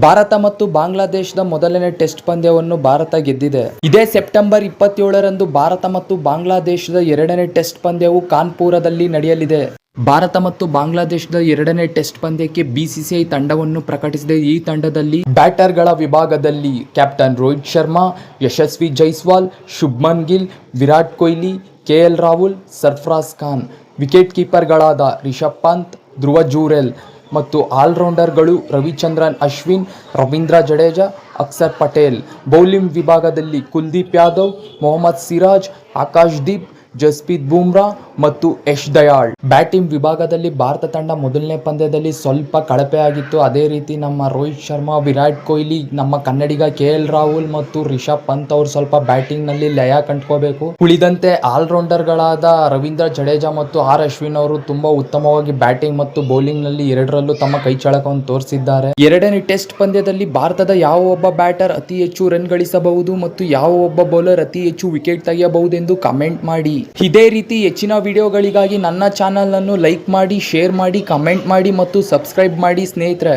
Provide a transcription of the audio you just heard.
ಭಾರತ ಮತ್ತು ಬಾಂಗ್ಲಾದೇಶದ ಮೊದಲನೇ ಟೆಸ್ಟ್ ಪಂದ್ಯವನ್ನು ಭಾರತ ಗೆದ್ದಿದೆ. ಇದೇ ಸೆಪ್ಟೆಂಬರ್ 27ರಂದು ಭಾರತ ಮತ್ತು ಬಾಂಗ್ಲಾದೇಶದ ಎರಡನೇ ಟೆಸ್ಟ್ ಪಂದ್ಯವು ಕಾನ್ಪುರದಲ್ಲಿ ನಡೆಯಲಿದೆ. ಭಾರತ ಮತ್ತು ಬಾಂಗ್ಲಾದೇಶದ ಎರಡನೇ ಟೆಸ್ಟ್ ಪಂದ್ಯಕ್ಕೆ ಬಿಸಿಸಿಐ ತಂಡವನ್ನು ಪ್ರಕಟಿಸಿದೆ. ಈ ತಂಡದಲ್ಲಿ ಬ್ಯಾಟರ್ಗಳ ವಿಭಾಗದಲ್ಲಿ ಕ್ಯಾಪ್ಟನ್ ರೋಹಿತ್ ಶರ್ಮಾ, ಯಶಸ್ವಿ ಜೈಸ್ವಾಲ್, ಶುಭ್ಮನ್ ಗಿಲ್, ವಿರಾಟ್ ಕೊಹ್ಲಿ, ಕೆಎಲ್ ರಾಹುಲ್, ಸರ್ಫರಾಜ್ ಖಾನ್, ವಿಕೆಟ್ ಕೀಪರ್ಗಳಾದ ರಿಷಬ್ ಪಂತ್, ಧ್ರುವ ಜುರೇಲ್ ಮತ್ತು ಆಲ್ರೌಂಡರ್ಗಳು ರವಿಚಂದ್ರನ್ ಅಶ್ವಿನ್, ರವೀಂದ್ರ ಜಡೇಜಾ, ಅಕ್ಷರ್ ಪಟೇಲ್. ಬೌಲಿಂಗ್ ವಿಭಾಗದಲ್ಲಿ ಕುಲ್ದೀಪ್ ಯಾದವ್, ಮೊಹಮ್ಮದ್ ಸಿರಾಜ್, ಆಕಾಶ್ ದೀಪ್, ಜಸ್ಪ್ರೀತ್ ಬುಮ್ರಾ ಮತ್ತು ಯಶ್ ದಯಾಳ್. ಬ್ಯಾಟಿಂಗ್ ವಿಭಾಗದಲ್ಲಿ ಭಾರತ ತಂಡ ಮೊದಲನೇ ಪಂದ್ಯದಲ್ಲಿ ಸ್ವಲ್ಪ ಕಳಪೆಯಾಗಿತ್ತು. ಅದೇ ರೀತಿ ನಮ್ಮ ರೋಹಿತ್ ಶರ್ಮಾ, ವಿರಾಟ್ ಕೊಹ್ಲಿ, ನಮ್ಮ ಕನ್ನಡಿಗ ಕೆಎಲ್ ರಾಹುಲ್ ಮತ್ತು ರಿಷಬ್ ಪಂತ್ ಅವರು ಸ್ವಲ್ಪ ಬ್ಯಾಟಿಂಗ್ ನಲ್ಲಿ ಲಯ ಕಂಡುಕೋಬೇಕು. ಉಳಿದಂತೆ ಆಲ್ರೌಂಡರ್ಗಳಾದ ರವೀಂದ್ರ ಜಡೇಜಾ ಮತ್ತು ಅಶ್ವಿನ್ ಅವರು ತುಂಬಾ ಉತ್ತಮವಾಗಿ ಬ್ಯಾಟಿಂಗ್ ಮತ್ತು ಬೌಲಿಂಗ್ ನಲ್ಲಿ ಎರಡರಲ್ಲೂ ತಮ್ಮ ಕೈ ಚಳಕವನ್ನು ತೋರಿಸಿದ್ದಾರೆ. ಎರಡನೇ ಟೆಸ್ಟ್ ಪಂದ್ಯದಲ್ಲಿ ಭಾರತದ ಯಾವ ಒಬ್ಬ ಬ್ಯಾಟರ್ ಅತಿ ಹೆಚ್ಚು ರನ್ ಗಳಿಸಬಹುದು ಮತ್ತು ಯಾವ ಒಬ್ಬ ಬೌಲರ್ ಅತಿ ಹೆಚ್ಚು ವಿಕೆಟ್ ತೆಗೆಯಬಹುದೆಂದು ಕಮೆಂಟ್ ಮಾಡಿ. ಇದೇ ರೀತಿ ಹೆಚ್ಚಿನ ವಿಡಿಯೋಗಳಿಗಾಗಿ ನನ್ನ ಚಾನೆಲ್ ಅನ್ನು ಲೈಕ್ ಮಾಡಿ, ಶೇರ್ ಮಾಡಿ, ಕಮೆಂಟ್ ಮಾಡಿ ಮತ್ತು ಸಬ್ಸ್ಕ್ರೈಬ್ ಮಾಡಿ ಸ್ನೇಹಿತರೆ.